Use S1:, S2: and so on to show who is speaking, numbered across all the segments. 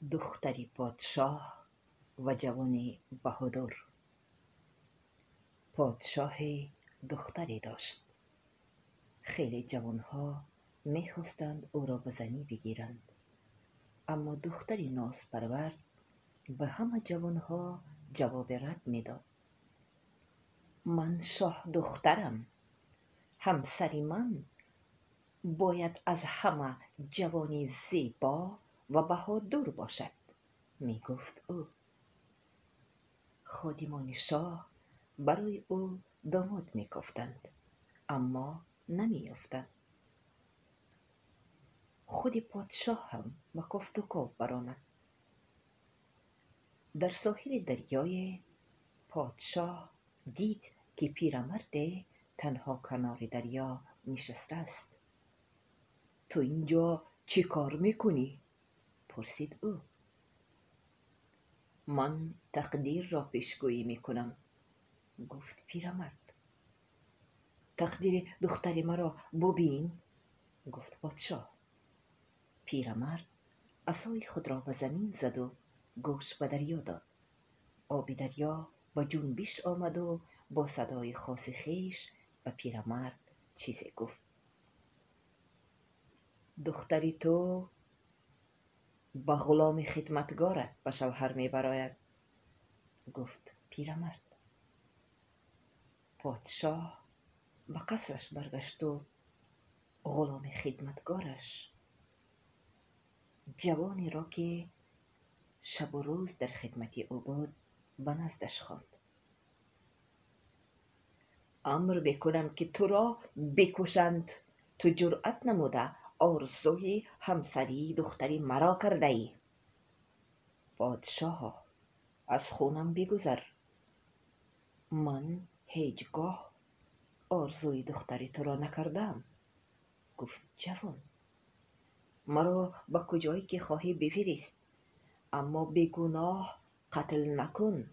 S1: دختری پادشاه و جوانی بهادر. پادشاه دختری داشت. خیلی جوانها میخواستند او را به زنی بگیرند، اما دختری ناز پرورد به همه جوانها جواب رد میداد. من شاه دخترم، همسری من باید از همه جوانی زیبا و بهادر باشد، می گفت او. خادمان شاه برای او داماد می گفتند، اما نمی یافتند. خود پادشاه هم به کفت و کاو برآمد. در ساحل دریای پادشاه دید که پیرمرد تنها کنار دریا نشسته است. تو اینجا چی کار میکنی؟ پرسید او. من تقدیر را پیشگویی میکنم، گفت پیرمرد. تقدیر دختر مرا ببین، گفت پادشاه. پیرمرد عصای خود را به زمین زد و گوش به دریا داد. آب دریا به جنبش آمد و با صدای خاص خویش به پیرمرد چیزی گفت. دختری تو به غلام خدمتگارت به شوهر میبراید، گفت پیرمرد. پادشاه به قصرش برگشت و غلام خدمتگارش جوانی را که شب و روز در خدمت او بود به نزدش خواند. امر بکنم که تو را بکشند. تو جرأت نموده آرزوی همسری دختری مرا کرده ای. پادشاه، از خونم بگذر. من هیچگاه آرزوی دختری تو را نکردم، گفت جوان. مرا به کجایی که خواهی بفرست، اما بیگناه قتل نکن.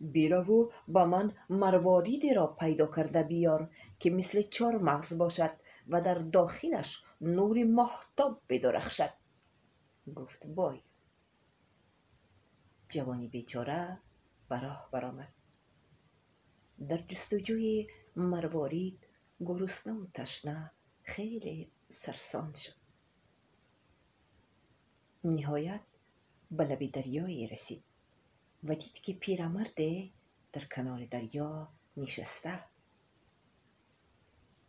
S1: برو و به من مرواریدی را پیدا کرده بیار که مثل 4 مغز باشد و در داخلش نور ماهتاب بدرخشد، گفت بای. جوانی بیچاره به راه برآمد. در جستجوی مروارید گرسنه و تشنه خیلی سرسان شد. نهایت به لب دریایی رسید و دید که پیرمرد در کنار دریا نشسته.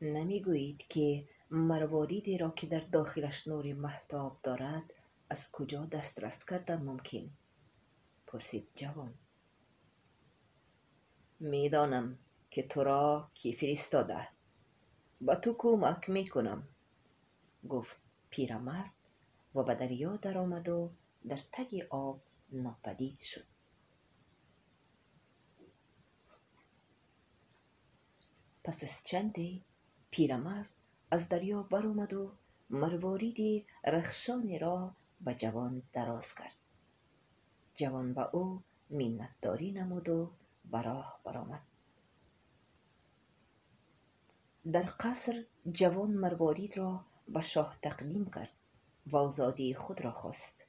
S1: نمیگویید که مرواریدی را که در داخلش نور مهتاب دارد از کجا دسترس کردن ممکن؟ پرسید جوان. میدانم که تو را کی فرستاده، به تو کمک میکنم، گفت پیرمرد و به دریا در آمد و در تگ آب ناپدید شد. پس از چندی پیرمرد از دریا برآمد و مروارید رخشانی را به جوان دراز کرد. جوان به او منتداری نمود و به راه برآمد. در قصر جوان مروارید را به شاه تقدیم کرد و آزادی خود را خواست.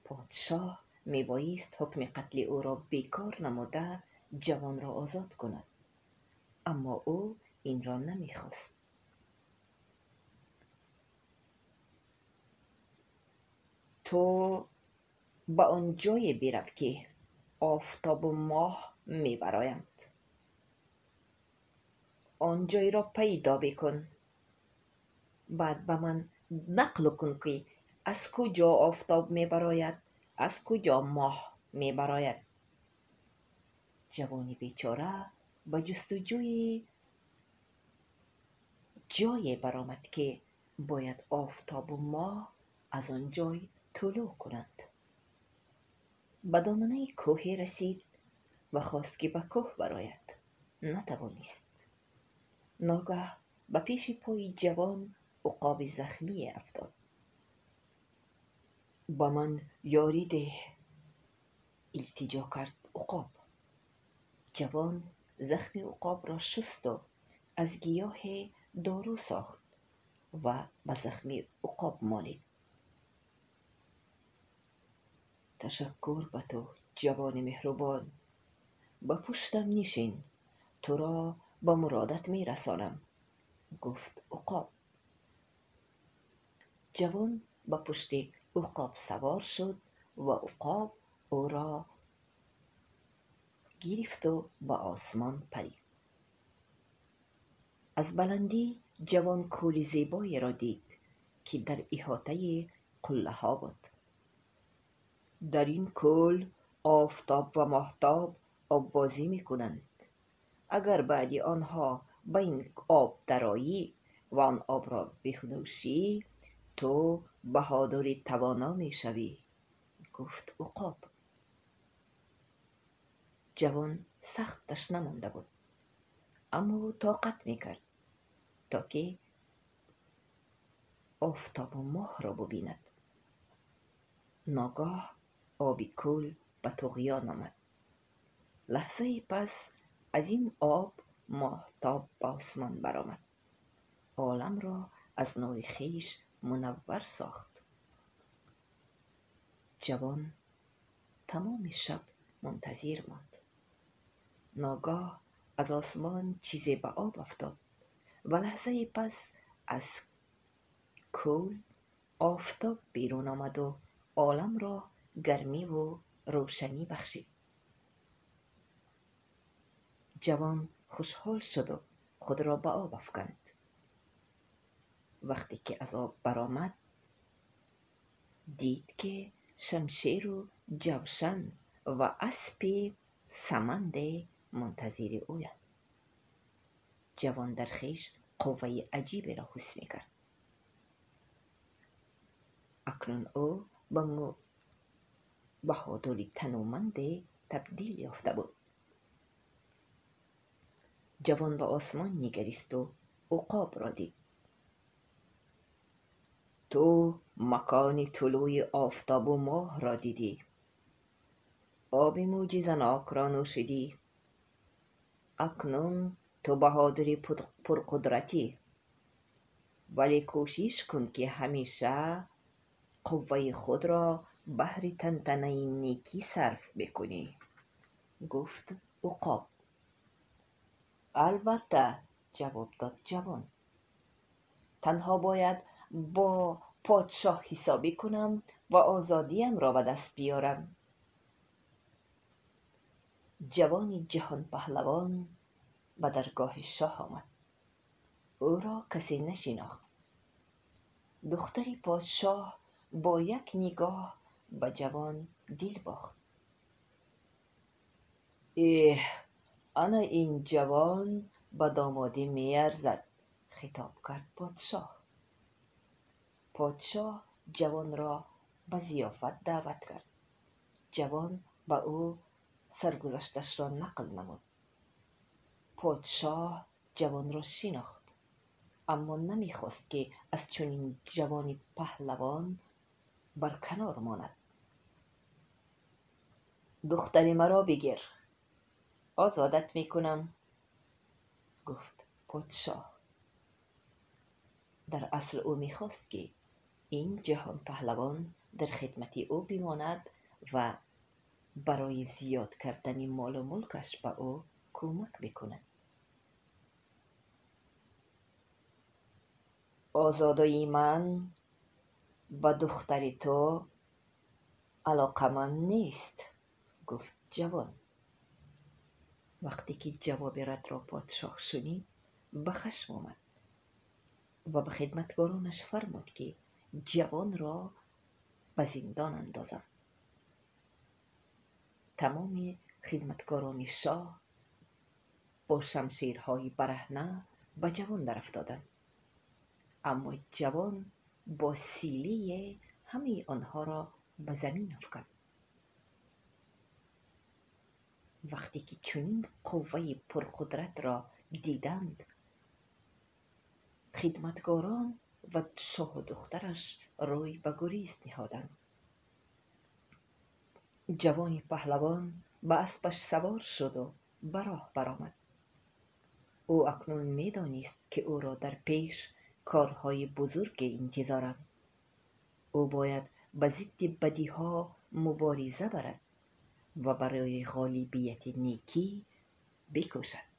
S1: پادشاه میبایست حکم قتل او را بیکار نموده جوان را آزاد کند، اما او این را نمیخواست. تو به آن جای برو که آفتاب و ماه میبرایند. آن جای را پیدا بکن، بعد به من نقل کن که از کجا آفتاب میبراید، از کجا ماه میبراید. جوانی بیچاره به جستجوی جایی برآمد که باید آفتاب و ماه از آن جای طلوع کنند. به دامنه کوهی رسید و خواست که به کوه براید، نتوانست. ناگه به پیش پای جوان عقاب زخمی افتاد. با من یاری ده، التجا کرد عقاب. جوان زخم عقاب را شست و از گیاه دارو ساخت و به زخم عقاب مالید. تشکر به تو جوان مهربان، به پشتم نشین، تو را به مرادت می رسانم. گفت عقاب. جوان به پشت عقاب سوار شد و عقاب او را گرفت و به آسمان پرید. از بلندی جوان کوه زیبایی را دید که در احاطه قله ها بود. در این کوه آفتاب و ماهتاب آب بازی می کنند. اگر بعد آنها به این آب درآیی و آن آب را بنوشی، تو بهادر توانا می شوی. گفت عقاب. جوان سخت تشنه مانده بود، اما او طاقت می کرد تا که آفتاب و ماه را ببیند. ناگاه آب کوه به طغیان آمد. لحظه پس از این آب ماهتاب به آسمان برآمد. عالم را از نور خویش منور ساخت. جوان تمام شب منتظر ماند. ناگاه از آسمان چیزی به آب افتاد و لحظه پس از کوه آفتاب بیرون آمد و عالم را گرمی و روشنی بخشید. جوان خوشحال شد و خود را به آب افکند. وقتی که از آب برآمد دید که شمشیر و جوشن و اسب سمند منتظر اویند. جوان در خویش قوه عجیبی را حس می‌کرد. اکنون او به بهادری تنومند تبدیل یافته بود. جوان به آسمان نگریست و عقاب را دید. تو مکان طلوع آفتاب و ماه را دیدی، آب معجزه‌ناک را نوشیدی. اکنون تو بهادر پرقدرتی، ولی کوشش کن که همیشه قوه خود را بهر تنتنه نیکی صرف بکنی. گفت عقاب. البته، جواب داد جوان. تنها باید با پادشاه حسابی کنم و آزادیم را به دست بیارم. جوان جهان پهلوان به درگاه شاه آمد. او را کسی نشناخت. دختر پادشاه با یک نگاه به جوان دل باخت. انا این جوان به دامادی میارزد، خطاب کرد پادشاه. پادشاه جوان را به ضیافت دعوت کرد. جوان به او سرگذشتش را نقل نمود. پادشاه جوان را شناخت، اما نمیخواست که از چنین جوانی پهلوان برکنار ماند. دختری مرا بگیر، آزادت میکنم. گفت پادشاه. در اصل او میخواست که این جهان پهلوان در خدمت او بماند و برای زیاد کردن مال و ملکش به او کمک بکند. آزادی من به دختر تو علاقمند نیست، گفت جوان. وقتی که جواب رد را پادشاه شنید به خشم آمد و به خدمتگارانش فرمود که جوان را به زندان اندازند. تمام خدمتگاران شاه با شمشیرهای برهنه به جوان در افتادند، اما جوان با سیلی همه آنها را به زمین افکند. وقتی که چنین قوه پرقدرت را دیدند، خدمتگاران و شاه و دخترش روی به گریز نهادند. جوان پهلوان به اسبش سوار شد و به راه برآمد. او اکنون می‌دانست که او را در پیش کارهای بزرگ انتظارند. او باید به ضد بدیها مبارزه برد و برای غالبیت نیکی بکوشد.